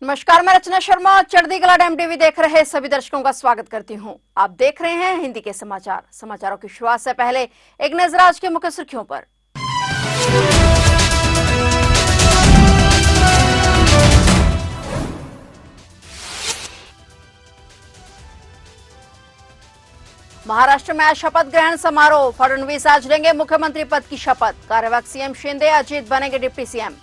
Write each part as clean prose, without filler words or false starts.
नमस्कार, मैं रचना शर्मा। चढ़ती कला डैम टीवी देख रहे सभी दर्शकों का स्वागत करती हूं। आप देख रहे हैं हिंदी के समाचार। समाचारों की शुरुआत से पहले एक नजर आज की मुख्य सुर्खियों पर। महाराष्ट्र में आज शपथ ग्रहण समारोह। फडणवीस आज लेंगे मुख्यमंत्री पद की शपथ। कार्यवाहक सीएम शिंदे, अजीत बनेंगे डिप्टी सीएम।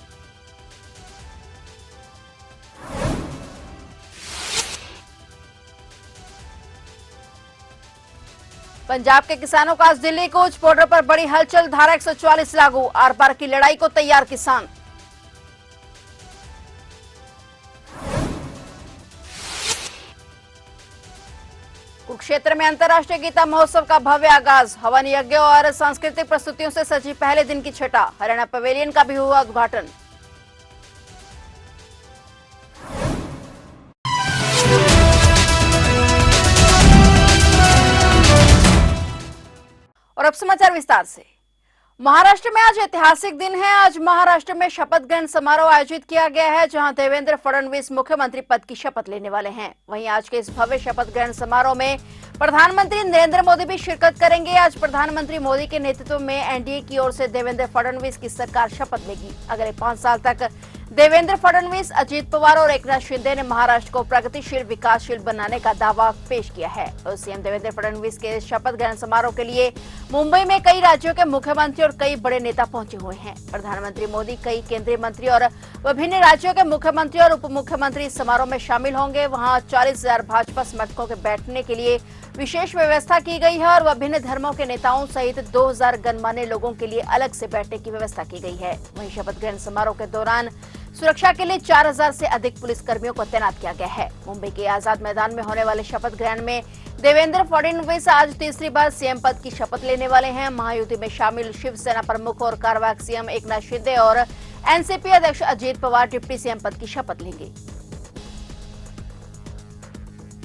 पंजाब के किसानों का आज दिल्ली कूच। बॉर्डर पर बड़ी हलचल। धारा 144 लागू। आर पार की लड़ाई को तैयार किसान। कुरुक्षेत्र में अंतर्राष्ट्रीय गीता महोत्सव का भव्य आगाज। हवन यज्ञ और सांस्कृतिक प्रस्तुतियों से सजी पहले दिन की छठा। हरियाणा पवेलियन का भी हुआ उद्घाटन। और अब समाचार विस्तार से। महाराष्ट्र में आज ऐतिहासिक दिन है। आज महाराष्ट्र में शपथ ग्रहण समारोह आयोजित किया गया है, जहां देवेंद्र फडणवीस मुख्यमंत्री पद की शपथ लेने वाले हैं। वहीं आज के इस भव्य शपथ ग्रहण समारोह में प्रधानमंत्री नरेंद्र मोदी भी शिरकत करेंगे। आज प्रधानमंत्री मोदी के नेतृत्व में एनडीए की ओर से देवेंद्र फडणवीस की सरकार शपथ लेगी। अगले 5 साल तक देवेंद्र फडणवीस, अजीत पवार और एकनाथ शिंदे ने महाराष्ट्र को प्रगतिशील, विकासशील बनाने का दावा पेश किया है। और सीएम देवेंद्र फडणवीस के शपथ ग्रहण समारोह के लिए मुंबई में कई राज्यों के मुख्यमंत्री और कई बड़े नेता पहुंचे हुए हैं। प्रधानमंत्री मोदी, कई केंद्रीय मंत्री और विभिन्न राज्यों के मुख्यमंत्री और उप मुख्यमंत्री इस समारोह में शामिल होंगे। वहां 40,000 भाजपा समर्थकों के बैठने के लिए विशेष व्यवस्था की गई है और विभिन्न धर्मों के नेताओं सहित 2000 गणमान्य लोगों के लिए अलग से बैठने की व्यवस्था की गई है। वहीं शपथ ग्रहण समारोह के दौरान सुरक्षा के लिए 4000 से अधिक पुलिस कर्मियों को तैनात किया गया है। मुंबई के आजाद मैदान में होने वाले शपथ ग्रहण में देवेंद्र फडणवीस आज तीसरी बार सीएम पद की शपथ लेने वाले हैं। महायुति में शामिल शिवसेना प्रमुख और कार्यवाहक सीएम एकनाथ शिंदे और एनसीपी अध्यक्ष अजीत पवार डिप्टी सीएम पद की शपथ लेंगे।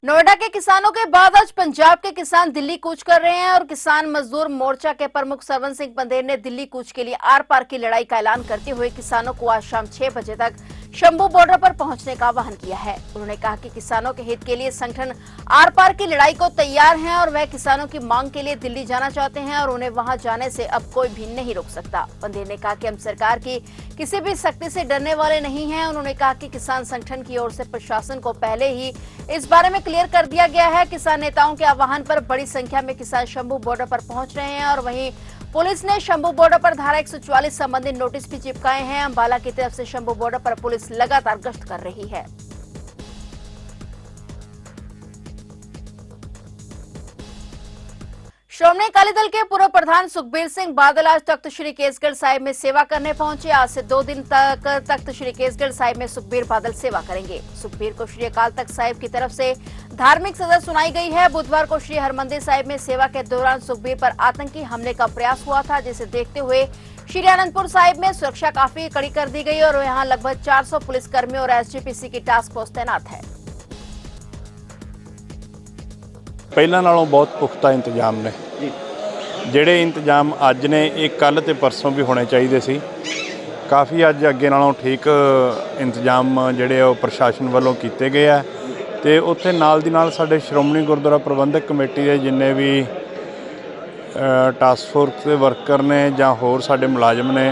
नोएडा के किसानों के बाद आज पंजाब के किसान दिल्ली कूच कर रहे हैं और किसान मजदूर मोर्चा के प्रमुख सरवन सिंह पंदेर ने दिल्ली कूच के लिए आर पार की लड़ाई का ऐलान करते हुए किसानों को आज शाम 6 बजे तक शंभू बॉर्डर पर पहुंचने का आह्वान किया है। उन्होंने कहा कि किसानों के हित के लिए संगठन आर पार की लड़ाई को तैयार हैं और वह किसानों की मांग के लिए दिल्ली जाना चाहते हैं और उन्हें वहां जाने से अब कोई भी नहीं रोक सकता। पंदेर ने कहा कि हम सरकार की किसी भी सख्ती से डरने वाले नहीं हैं। उन्होंने कहा कि किसान संगठन की ओर से प्रशासन को पहले ही इस बारे में क्लियर कर दिया गया है। किसान नेताओं के आह्वान पर बड़ी संख्या में किसान शंभू बॉर्डर पर पहुंच रहे हैं और वहीं पुलिस ने शंभू बॉर्डर पर धारा 144 संबंधित नोटिस भी चिपकाए हैं। अंबाला की तरफ से शंभू बॉर्डर पर पुलिस लगातार गश्त कर रही है। श्रोमणी अकाली दल के पूर्व प्रधान सुखबीर सिंह बादल आज तख्त श्री केसगढ़ साहिब में सेवा करने पहुंचे। आज से 2 दिन तक तख्त श्री केसगढ़ साहिब में सुखबीर बादल सेवा करेंगे। सुखबीर को श्री अकाल तख्त साहिब की तरफ से धार्मिक सजा सुनाई गई है। बुधवार को श्री हरमंदिर साहिब में सेवा के दौरान सुखबीर पर आतंकी हमले का प्रयास हुआ था, जिसे देखते हुए श्री आनंदपुर साहिब में सुरक्षा काफी कड़ी कर दी गई और यहाँ लगभग 400 पुलिसकर्मियों और एसजीपीसी की टास्क फोर्स तैनात है। ਪਹਿਲਾਂ ਨਾਲੋਂ ਬਹੁਤ ਪੁਖਤਾ ਇੰਤਜ਼ਾਮ ਨੇ ਜਿਹੜੇ ਇੰਤਜ਼ਾਮ ਅੱਜ ਨੇ ਇਹ ਕੱਲ ਤੇ ਪਰਸੋਂ ਵੀ ਹੋਣੇ ਚਾਹੀਦੇ ਸੀ। ਕਾਫੀ ਅੱਜ ਅੱਗੇ ਨਾਲੋਂ ਠੀਕ ਇੰਤਜ਼ਾਮ ਜਿਹੜੇ ਉਹ ਪ੍ਰਸ਼ਾਸਨ ਵੱਲੋਂ ਕੀਤੇ ਗਏ ਆ ਤੇ ਉੱਥੇ ਨਾਲ ਦੀ ਨਾਲ ਸਾਡੇ ਸ਼੍ਰੋਮਣੀ ਗੁਰਦੁਆਰਾ ਪ੍ਰਬੰਧਕ ਕਮੇਟੀ ਦੇ ਜਿੰਨੇ ਵੀ ਟਾਸਕ ਫੋਰਸ ਦੇ ਵਰਕਰ ਨੇ ਜਾਂ ਹੋਰ ਸਾਡੇ ਮੁਲਾਜ਼ਮ ਨੇ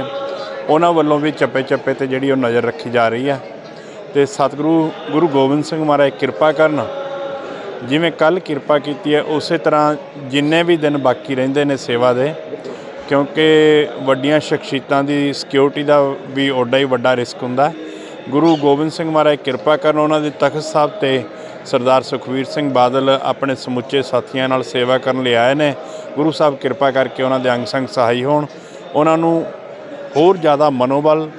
ਉਹਨਾਂ ਵੱਲੋਂ ਵੀ ਚੱਪੇ ਚੱਪੇ ਤੇ ਜਿਹੜੀ ਉਹ ਨਜ਼ਰ ਰੱਖੀ ਜਾ ਰਹੀ ਹੈ ਤੇ ਸਤਿਗੁਰੂ ਗੁਰੂ ਗੋਬਿੰਦ ਸਿੰਘ ਮਹਾਰਾਜ ਕਿਰਪਾ ਕਰਨ। ਜਿਵੇਂ ਕੱਲ੍ਹ ਕਿਰਪਾ ਕੀਤੀ ਹੈ ਉਸੇ ਤਰ੍ਹਾਂ ਜਿੰਨੇ ਵੀ ਦਿਨ ਬਾਕੀ ਰਹਿੰਦੇ ਨੇ ਸੇਵਾ ਦੇ, ਕਿਉਂਕਿ ਵੱਡੀਆਂ ਸ਼ਖਸੀਅਤਾਂ ਦੀ ਸਿਕਿਉਰਿਟੀ ਦਾ ਵੀ ਓਡਾ ਹੀ ਵੱਡਾ ਰਿਸਕ ਹੁੰਦਾ। ਗੁਰੂ ਗੋਬਿੰਦ ਸਿੰਘ ਮਹਾਰਾਜ ਕਿਰਪਾ ਕਰਨ, ਉਹਨਾਂ ਦੇ ਤਖ਼ਤ ਸਾਹਿਬ 'ਤੇ ਸਰਦਾਰ ਸੁਖਬੀਰ ਸਿੰਘ ਬਾਦਲ ਆਪਣੇ ਸਮੁੱਚੇ ਸਾਥੀਆਂ ਨਾਲ ਸੇਵਾ ਕਰਨ ਲਈ ਆਏ ਨੇ। ਗੁਰੂ ਸਾਹਿਬ ਕਿਰਪਾ ਕਰਕੇ ਉਹਨਾਂ ਦੇ ਅੰਗ ਸੰਗ ਸਹਾਈ ਹੋਣ, ਉਹਨਾਂ ਨੂੰ ਹੋਰ ਜ਼ਿਆਦਾ ਮਨੋਬਲ,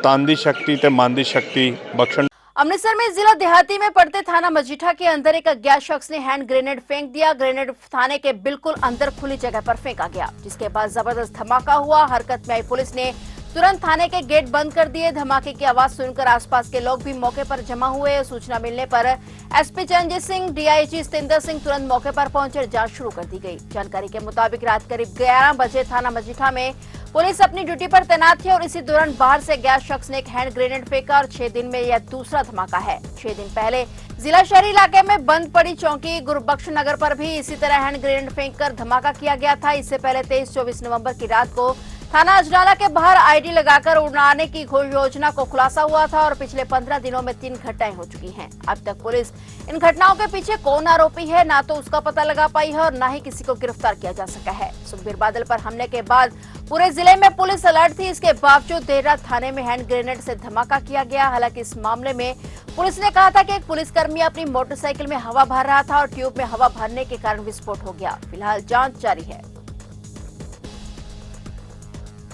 ਤਨ ਦੀ ਸ਼ਕਤੀ ਤੇ ਮਨ ਦੀ ਸ਼ਕਤੀ ਬਖਸ਼ਣ। अमृतसर में जिला देहाती में पड़ते थाना मजीठा के अंदर एक अज्ञात शख्स ने हैंड ग्रेनेड फेंक दिया। ग्रेनेड थाने के बिल्कुल अंदर खुली जगह पर फेंका गया, जिसके बाद जबरदस्त धमाका हुआ। हरकत में आई पुलिस ने तुरंत थाने के गेट बंद कर दिए। धमाके की आवाज सुनकर आसपास के लोग भी मौके पर जमा हुए। सूचना मिलने पर एसपी चरणजीत सिंह, डीआईजी सतेंद्र सिंह तुरंत मौके पर पहुंचे। जांच शुरू कर दी गई। जानकारी के मुताबिक रात करीब 11 बजे थाना मजीठा में पुलिस अपनी ड्यूटी पर तैनात थी और इसी दौरान बाहर से गया शख्स ने एक हैंड ग्रेनेड फेंका और 6 दिन में यह दूसरा धमाका है। 6 दिन पहले जिला शहरी इलाके में बंद पड़ी चौकी गुरुबख्श नगर पर भी इसी तरह हैंड ग्रेनेड फेंककर धमाका किया गया था। इससे पहले 23-24 नवंबर की रात को थाना अजनाला के बाहर आईडी लगाकर उड़ाने की योजना को खुलासा हुआ था और पिछले 15 दिनों में 3 घटनाएं हो चुकी हैं। अब तक पुलिस इन घटनाओं के पीछे कौन आरोपी है ना तो उसका पता लगा पाई है और न ही किसी को गिरफ्तार किया जा सका है। सुखबीर बादल पर हमले के बाद पूरे जिले में पुलिस अलर्ट थी। इसके बावजूद देर रात थाने में हैंड ग्रेनेड से धमाका किया गया। हालांकि इस मामले में पुलिस ने कहा था कि एक पुलिसकर्मी अपनी मोटरसाइकिल में हवा भर रहा था और ट्यूब में हवा भरने के कारण विस्फोट हो गया। फिलहाल जांच जारी है।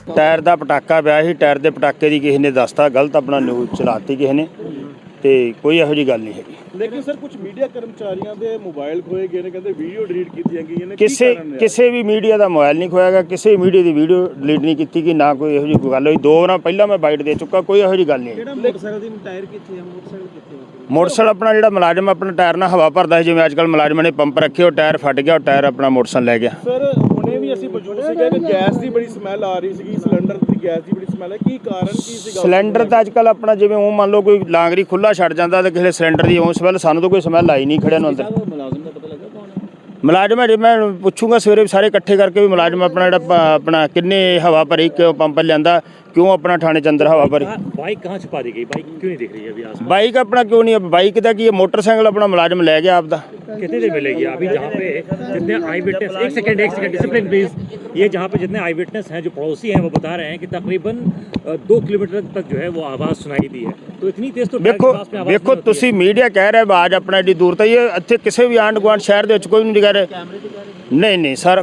टायर ਦਾ ਪਟਾਕਾ ਪਿਆ ਸੀ, ਟਾਇਰ ਦੇ ਪਟਾਕੇ ਦੀ ਕਿਸੇ ਨੇ ਦੱਸਤਾ, ਗਲਤ ਆਪਣਾ ਨਿਊਜ਼ ਚਲਾਤੀ ਕਿਸੇ ਨੇ ਤੇ ਕੋਈ ਇਹੋ ਜਿਹੀ ਗੱਲ ਨਹੀਂ ਹੈਗੀ। ਲੇਕਿਨ ਸਰ ਕੁਝ ਮੀਡੀਆ ਕਰਮਚਾਰੀਆਂ ਦੇ ਮੋਬਾਈਲ ਖੋਏ ਗਏ ਨੇ, ਕਹਿੰਦੇ ਵੀਡੀਓ ਡਿਲੀਟ ਕੀਤੀਆਂ ਗਈਆਂ ਨੇ। ਕਿਸੇ ਵੀ ਮੀਡੀਆ ਦਾ ਮੋਬਾਈਲ ਨਹੀਂ ਖੋਇਆਗਾ, ਕਿਸੇ ਮੀਡੀਆ ਦੀ ਵੀਡੀਓ ਡਿਲੀਟ ਨਹੀਂ ਕੀਤੀ ਕਿ ਨਾ ਕੋਈ ਇਹੋ ਜਿਹੀ ਗੱਲ ਹੋਈ। 2 ਵਾਰ ਪਹਿਲਾਂ ਮੈਂ ਬਾਈਟ ਦੇ ਚੁੱਕਾ, ਕੋਈ ਇਹੋ ਜਿਹੀ ਗੱਲ ਨਹੀਂ। ਜਿਹੜਾ ਮੋਟਰਸਾਈਕਲ ਦੀ ਟਾਇਰ ਕਿੱਥੇ ਆ? ਮੋਟਰਸਾਈਕਲ ਕਿੱਥੇ ਆ? ਮੋਟਰਸਾਈਕਲ ਆਪਣਾ ਜਿਹੜਾ ਮੁਲਾਜ਼ਮ ਆਪਣਾ ਟਾਇਰ ਨਾਲ ਹਵਾ ਭਰਦਾ ਸੀ, ਜਿਵੇਂ ਅੱਜਕੱਲ ਮੁਲਾਜ਼ਮਾਂ ਨੇ ਪੰਪ ਰੱਖੇ, ਉਹ ਟਾਇਰ ਫਟ ਗਿਆ, ਉਹ ਟਾਇਰ ਆਪਣਾ ਮੋਟਰਸਾਈਕਲ ਲੈ ਗਿਆ। ਸਰ ਹੁਣੇ ਵੀ ਅਸੀਂ ਮੌਜੂਦ ਸੀਗੇ ਕਿ ਗੈਸ ਦੀ ਬੜੀ ਸਮੈਲ ਆ ਰਹੀ ਸੀਗੀ, ਸਿਲੰਡਰ ਦੀ ਗੈਸ ਦੀ ਬੜੀ ਸਮੈਲ ਹੈ, ਕੀ ਕਾਰਨ ਕੀ ਸੀਗਾ? ਸਿਲੰਡਰ ਤਾਂ ਅੱਜਕੱਲ ਆਪਣਾ ਜਿਵੇਂ ਉਹ ਮੰਨ ਲਓ ਕੋਈ ਲਾਂਗਰੀ ਖੁੱਲਾ ਛੱਡ ਜਾਂਦਾ ਤੇ ਕਿਸੇ ਸਿਲੰਡਰ ਦੀ ਉਹ ਸਮੈਲ, ਸਾਨੂੰ ਤਾਂ ਕੋਈ ਸਮੈਲ ਆਈ ਨਹੀਂ ਖੜਿਆਂ ਨੂੰ ਅੰਦਰ। ਮੁਲਾਜ਼ਮ ਦਾ ਪਤਾ ਲੱਗਾ ਕੌਣ ਹੈ? ਮੁਲਾਜ਼ਮ ਜੇ ਮੈਂ ਪੁੱਛੂੰਗਾ ਸਵੇਰੇ ਸਾਰੇ ਇਕੱਠੇ ਕਰਕੇ ਵੀ ਮੁਲਾਜ਼ਮ ਆਪਣਾ ਜਿਹੜਾ ਆਪਣਾ ਕਿੰਨੇ ਹਵਾ ਭਰੀ, ਕਿਉਂ ਪੰਪ ਲਿਆਂਦਾ, क्यों अपना थाने के अंदर हवा भरी। बाइक कहाँ छुपा दी गई? बाइक क्यों नहीं दिख रही है अभी आसपास? बाइक अपना क्यों नहीं, बाइक का कि मोटरसाइकिल अपना मुलाजिम ले गया आपदा। कितनी देर मिलेगी अभी जहाँ पे जितने आई विटनेस, एक सेकंड डिसिप्लिन प्लीज, ये जहाँ पे जितने आई विटनेस हैं जो पड़ोसी हैं वो बता रहे हैं कि तकरीबन 2 किलोमीटर तक जो है वो आवाज़ सुनाई दी है। तो इतनी तेज तो देखो तुसी मीडिया कह रहे आवाज़ अपना एडी दूर तक, ये इत्थे किसी भी आंढ गुआंढ शहर दे विच कोई नहीं कह रहे। नहीं सर,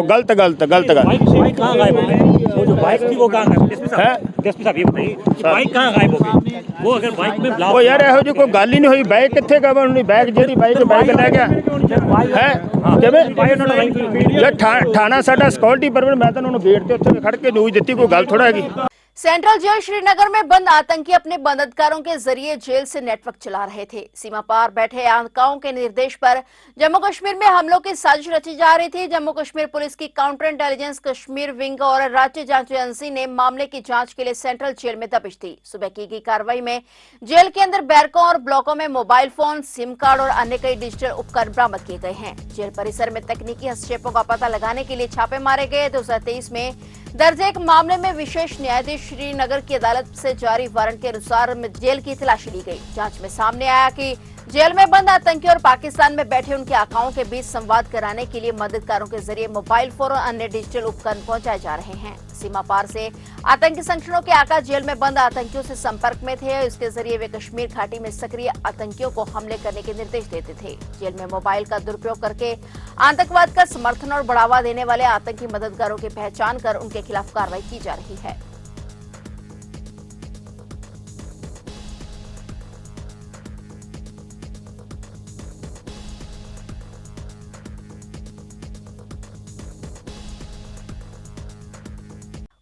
गलत गल। बाइक कहाँ गायब हो गई? वो जो बाइक थी वो कहाँ गायब है? डीएसपी साहब ये बताइए कि बाइक कहाँ गायब हो गई? वो अगर बाइक में ब्लास्ट, ओ यार ਇਹੋ ਜਿਹੀ ਕੋਈ ਗੱਲ ਹੀ ਨਹੀਂ ਹੋਈ। ਬਾਈਕ ਕਿੱਥੇ ਗਵਾ ਨਹੀਂ, ਬਾਈਕ ਜਿਹੜੀ ਬਾਈਕ ਲੈ ਗਿਆ ਹੈ ਕਿਵੇਂ? ਥਾਣਾ ਸਾਡਾ ਸਿਕਿਉਰਿਟੀ ਪਰਮਿਟ, ਮੈਂ ਤਾਂ ਉਹਨੂੰ ਗੇਟ ਤੇ ਉੱਥੇ ਖੜ ਕੇ ਨਿਊਜ਼ ਦਿੱਤੀ, ਕੋਈ ਗੱਲ ਥੋੜਾ ਹੈਗੀ। सेंट्रल जेल श्रीनगर में बंद आतंकी अपने बंधनकारों के जरिए जेल से नेटवर्क चला रहे थे। सीमा पार बैठे आतंकियों के निर्देश पर जम्मू कश्मीर में हमलों की साजिश रची जा रही थी। जम्मू कश्मीर पुलिस की काउंटर इंटेलिजेंस कश्मीर विंग और राज्य जांच एजेंसी ने मामले की जांच के लिए सेंट्रल जेल में दबिश दी। सुबह की गई कार्रवाई में जेल के अंदर बैरकों और ब्लॉकों में मोबाइल फोन, सिम कार्ड और अन्य कई डिजिटल उपकरण बरामद किए गए हैं। जेल परिसर में तकनीकी हस्तक्षेपों का पता लगाने के लिए छापे मारे गए। 2023 में दर्ज एक मामले में विशेष न्यायाधीश श्रीनगर की अदालत से जारी वारंट के अनुसार जेल की तलाशी ली गई। जांच में सामने आया कि जेल में बंद आतंकी और पाकिस्तान में बैठे उनके आकाओं के बीच संवाद कराने के लिए मददगारों के जरिए मोबाइल फोन और अन्य डिजिटल उपकरण पहुंचाए जा रहे हैं। सीमा पार से आतंकी संगठनों के आका जेल में बंद आतंकियों से संपर्क में थे। इसके जरिए वे कश्मीर घाटी में सक्रिय आतंकियों को हमले करने के निर्देश देते थे। जेल में मोबाइल का दुरुपयोग करके आतंकवाद का समर्थन और बढ़ावा देने वाले आतंकी मददगारों की पहचान कर उनके खिलाफ कार्रवाई की जा रही है।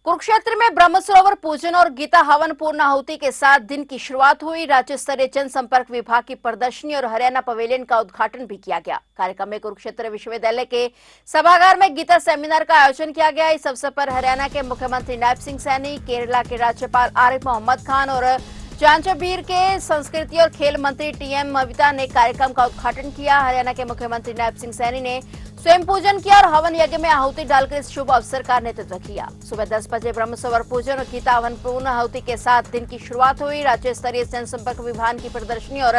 कुरुक्षेत्र में ब्रह्मसरोवर पूजन और गीता हवन पूर्ण आहुति के साथ दिन की शुरुआत हुई। राज्य स्तरीय जनसंपर्क विभाग की प्रदर्शनी और हरियाणा पवेलियन का उद्घाटन भी किया गया। कार्यक्रम में कुरुक्षेत्र विश्वविद्यालय के सभागार में गीता सेमिनार का आयोजन किया गया। इस अवसर पर हरियाणा के मुख्यमंत्री नायब सिंह सैनी, केरला के राज्यपाल आरिफ मोहम्मद खान और जांजगीर के संस्कृति और खेल मंत्री टीएम मविता ने कार्यक्रम का उद्घाटन किया। हरियाणा के मुख्यमंत्री नायब सिंह सैनी ने स्वयं पूजन किया और हवन यज्ञ में आहुति डालकर इस शुभ अवसर का नेतृत्व किया। सुबह 10 बजे ब्रह्मसरोवर पूजन और गीता हवन पूर्ण आहुति के साथ दिन की शुरुआत हुई। राज्य स्तरीय जनसंपर्क विभाग की प्रदर्शनी और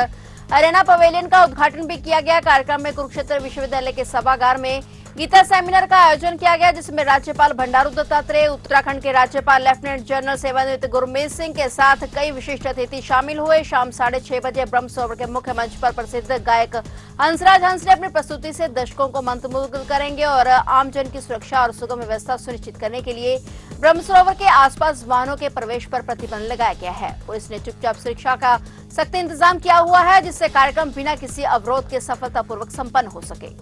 हरियाणा पवेलियन का उद्घाटन भी किया गया। कार्यक्रम में कुरुक्षेत्र विश्वविद्यालय के सभागार में गीता सेमिनार का आयोजन किया गया, जिसमें राज्यपाल बंडारू दत्तात्रेय, उत्तराखंड के राज्यपाल लेफ्टिनेंट जनरल सेवानिवृत्त गुरमीत सिंह के साथ कई विशिष्ट अतिथि शामिल हुए। शाम 6:30 बजे ब्रह्मसरोवर के मुख्य मंच पर प्रसिद्ध गायक हंसराज हंस ने अपनी प्रस्तुति से दर्शकों को मंत्रमुग्ध करेंगे और आमजन की सुरक्षा और सुगम व्यवस्था सुनिश्चित करने के लिए ब्रह्मसरोवर के आसपास वाहनों के प्रवेश पर प्रतिबंध लगाया गया है। पुलिस ने चुपचाप सुरक्षा का सख्त इंतजाम किया हुआ है, जिससे कार्यक्रम बिना किसी अवरोध के सफलतापूर्वक संपन्न हो सके।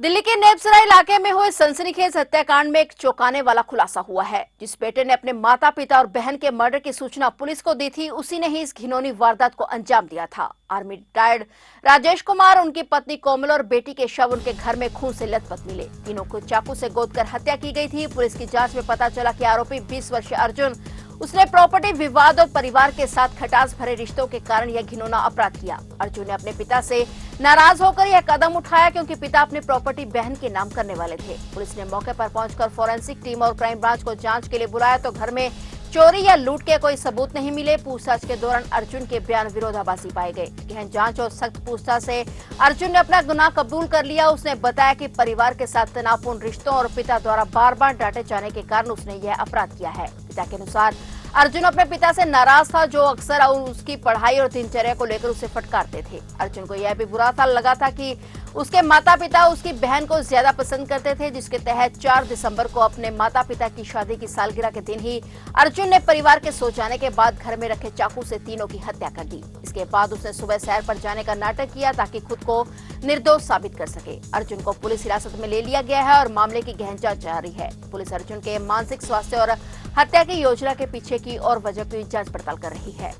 दिल्ली के नेपसराय इलाके में हुए सनसनीखेज हत्याकांड में एक चौंकाने वाला खुलासा हुआ है। जिस बेटे ने अपने माता पिता और बहन के मर्डर की सूचना पुलिस को दी थी, उसी ने ही इस घिनौनी वारदात को अंजाम दिया था। आर्मी रिटायर्ड राजेश कुमार, उनकी पत्नी कोमल और बेटी के शव उनके घर में खून से लथपथ मिले। तीनों को चाकू से गोदकर हत्या की गई थी। पुलिस की जांच में पता चला कि आरोपी 20 वर्षीय अर्जुन, उसने प्रॉपर्टी विवाद और परिवार के साथ खटास भरे रिश्तों के कारण यह घिनौना अपराध किया। अर्जुन ने अपने पिता से नाराज होकर यह कदम उठाया क्योंकि पिता अपनी प्रॉपर्टी बहन के नाम करने वाले थे। पुलिस ने मौके पर पहुंचकर फोरेंसिक टीम और क्राइम ब्रांच को जांच के लिए बुलाया तो घर में चोरी या लूट के कोई सबूत नहीं मिले। पूछताछ के दौरान अर्जुन के बयान विरोधाभासी पाए गए। गहन जांच और सख्त पूछताछ से अर्जुन ने अपना गुनाह कबूल कर लिया। उसने बताया कि परिवार के साथ तनावपूर्ण रिश्तों और पिता द्वारा बार-बार डांटे जाने के कारण उसने यह अपराध किया है। पिता के अनुसार अर्जुन अपने पिता से नाराज था, जो अक्सर उसकी पढ़ाई और दिनचर्या को लेकर उसे फटकारते थे। अर्जुन को यह भी बुरा सा लगा था कि उसके माता पिता उसकी बहन को ज्यादा पसंद करते थे, जिसके तहत 4 दिसंबर को अपने माता पिता की शादी की सालगिरह के दिन ही अर्जुन ने परिवार के सो जाने के बाद घर में रखे चाकू से तीनों की हत्या कर दी। इसके बाद उसने सुबह सैर पर जाने का नाटक किया ताकि खुद को निर्दोष साबित कर सके। अर्जुन को पुलिस हिरासत में ले लिया गया है और मामले की गहन जांच जारी है। पुलिस अर्जुन के मानसिक स्वास्थ्य और हत्या की योजना के पीछे की और वजह की जांच पड़ताल कर रही है।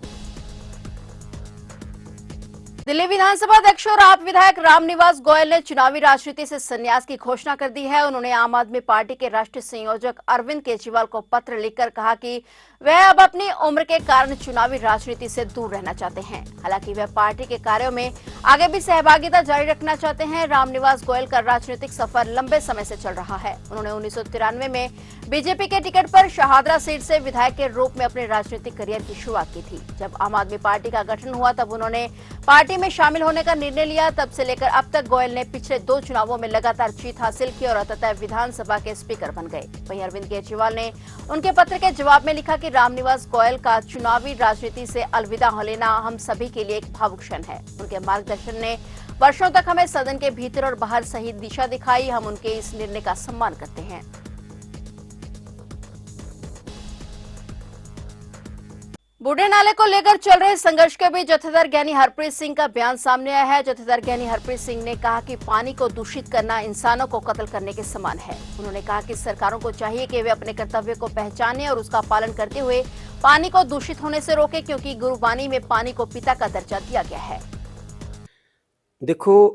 दिल्ली विधानसभा अध्यक्ष और आप विधायक रामनिवास गोयल ने चुनावी राजनीति से संन्यास की घोषणा कर दी है। उन्होंने आम आदमी पार्टी के राष्ट्रीय संयोजक अरविंद केजरीवाल को पत्र लिखकर कहा कि वह अब अपनी उम्र के कारण चुनावी राजनीति से दूर रहना चाहते हैं। हालांकि वह पार्टी के कार्यों में आगे भी सहभागिता जारी रखना चाहते हैं। रामनिवास गोयल का राजनीतिक सफर लंबे समय से चल रहा है। उन्होंने 1993 में बीजेपी के टिकट पर शहादरा सीट से विधायक के रूप में अपने राजनीतिक करियर की शुरुआत की थी। जब आम आदमी पार्टी का गठन हुआ तब उन्होंने पार्टी में शामिल होने का निर्णय लिया। तब से लेकर अब तक गोयल ने पिछले 2 चुनावों में लगातार जीत हासिल की और अंततः विधानसभा के स्पीकर बन गए। वहीं अरविंद केजरीवाल ने उनके पत्र के जवाब में लिखा कि रामनिवास गोयल का चुनावी राजनीति से अलविदा हो लेना हम सभी के लिए एक भावुक क्षण है। उनके मार्गदर्शन ने वर्षों तक हमें सदन के भीतर और बाहर सही दिशा दिखाई। हम उनके इस निर्णय का सम्मान करते हैं। बूढ़े नाले को लेकर चल रहे संघर्ष के बीच जत्थेदार ज्ञानी हरप्रीत सिंह का बयान सामने आया है। जत्थेदार ज्ञानी हरप्रीत सिंह ने कहा कि पानी को दूषित करना इंसानों को कत्ल करने के समान है। उन्होंने कहा कि सरकारों को चाहिए कि वे अपने कर्तव्य को पहचानें और उसका पालन करते हुए पानी को दूषित होने से रोकें, क्योंकि गुरुबानी में पानी को पिता का दर्जा दिया गया है। देखो,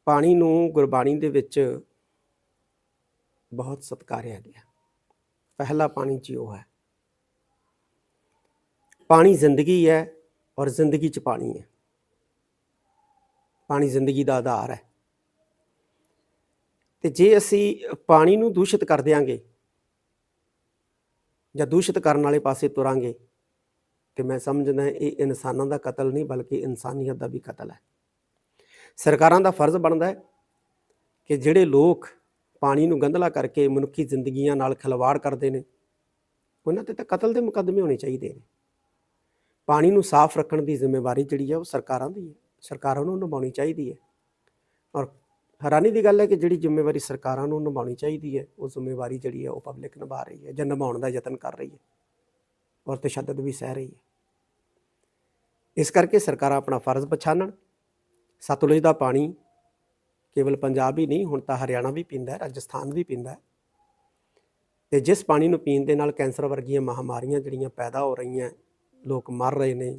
पानी नूं गुरबाणी दे विच बहुत सत्कारिया गया। पहला पानी जियो है। पानी जिंदगी है और जिंदगी च पानी है। पानी जिंदगी का आधार है। तो जे असी पानी नूं दूषित कर देंगे या दूषित करने वाले पासे तुरांगे तो मैं समझदा ये इंसानों का कतल नहीं बल्कि इंसानियत का भी कतल है। सरकारां दा फर्ज बनता है कि जिहड़े लोग पानी नूं गंदला करके मनुखी जिंदगियां नाल खिलवाड़ करते हैं उन्हां ते तां कतल के मुकदमे होने चाहिए। पानी नूं साफ रखने की जिम्मेवारी जिहड़ी है वो सरकारां दी है। सरकारां नूं निभाउणी चाहिदी है और हैरानी की गल है कि जिहड़ी जिम्मेवारी सरकारां नूं निभाउणी चाहिदी है वो जिम्मेवारी जिहड़ी है वो पब्लिक निभा रही है ਜਾਂ निभाउण दा यतन कर रही है और तशद्दद भी सह रही है। इस करके सरकारां अपना फर्ज पछाणन। सतलुज का पानी केवल पंजाब ही नहीं, हुण तां हरियाणा भी पींदा है, राजस्थान भी पींदा है। ते जिस पानी नूं पीण दे नाल कैंसर वर्गियां महामारियां जिहड़ियां पैदा हो रही हैं, लोग मर रहे हैं,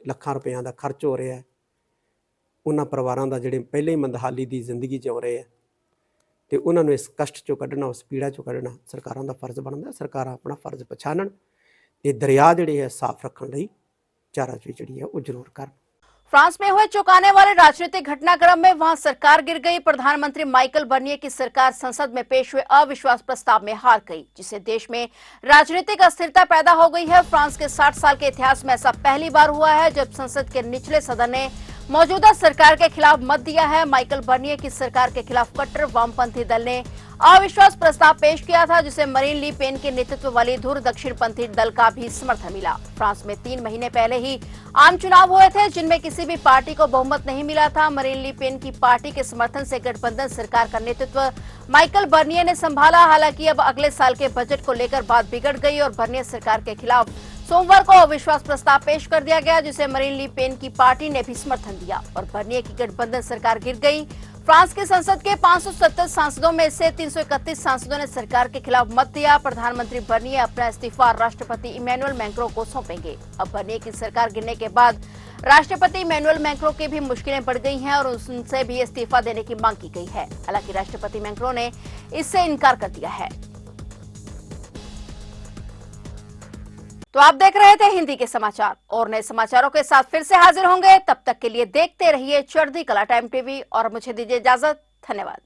ਲੱਖਾਂ रुपया का खर्च हो रहा है, उन्हां परिवारां दा जिहड़े पहले ही मंदहाली की जिंदगी जिउ रहे हैं तो उन्होंने इस कष्ट चों कढ़ना, उस पीड़ा चों कढ़ना सरकारां दा फर्ज बनदा। सरकारां अपना फर्ज पछाणन ते दरिया जिहड़े है साफ रखण लई चाराजोई जिहड़ी है वो जरूर करन। फ्रांस में हुए चौंकाने वाले राजनीतिक घटनाक्रम में वहां सरकार गिर गई। प्रधानमंत्री माइकल बर्नियर की सरकार संसद में पेश हुए अविश्वास प्रस्ताव में हार गई, जिससे देश में राजनीतिक अस्थिरता पैदा हो गई है। फ्रांस के 60 साल के इतिहास में ऐसा पहली बार हुआ है जब संसद के निचले सदन ने मौजूदा सरकार के खिलाफ मत दिया है। माइकल बर्नियर की सरकार के खिलाफ कट्टर वामपंथी दल ने अविश्वास प्रस्ताव पेश किया था, जिसे मरीन ली पेन के नेतृत्व वाली धुर दक्षिणपंथी दल का भी समर्थन मिला। फ्रांस में 3 महीने पहले ही आम चुनाव हुए थे जिनमें किसी भी पार्टी को बहुमत नहीं मिला था। मरीन ली पेन की पार्टी के समर्थन से गठबंधन सरकार का नेतृत्व माइकल बर्नियर ने संभाला। हालांकि अब अगले साल के बजट को लेकर बात बिगड़ गई और बर्नियर सरकार के खिलाफ सोमवार को अविश्वास प्रस्ताव पेश कर दिया गया, जिसे मरीन ली पेन की पार्टी ने भी समर्थन दिया और बर्नियर की गठबंधन सरकार गिर गई। फ्रांस की संसद के 570 सांसदों में से 331 सांसदों ने सरकार के खिलाफ मत दिया। प्रधानमंत्री बर्निए अपना इस्तीफा राष्ट्रपति इमैनुअल मैक्रों को सौंपेंगे। अब बर्निए की सरकार गिरने के बाद राष्ट्रपति इमैनुअल मैक्रों की भी मुश्किलें बढ़ गई हैं और उनसे भी इस्तीफा देने की मांग की गई है। हालांकि राष्ट्रपति मैक्रों ने इससे इनकार कर दिया है। तो आप देख रहे थे हिंदी के समाचार और नए समाचारों के साथ फिर से हाजिर होंगे। तब तक के लिए देखते रहिए चढ़ती कला टाइम टीवी और मुझे दीजिए इजाजत। धन्यवाद।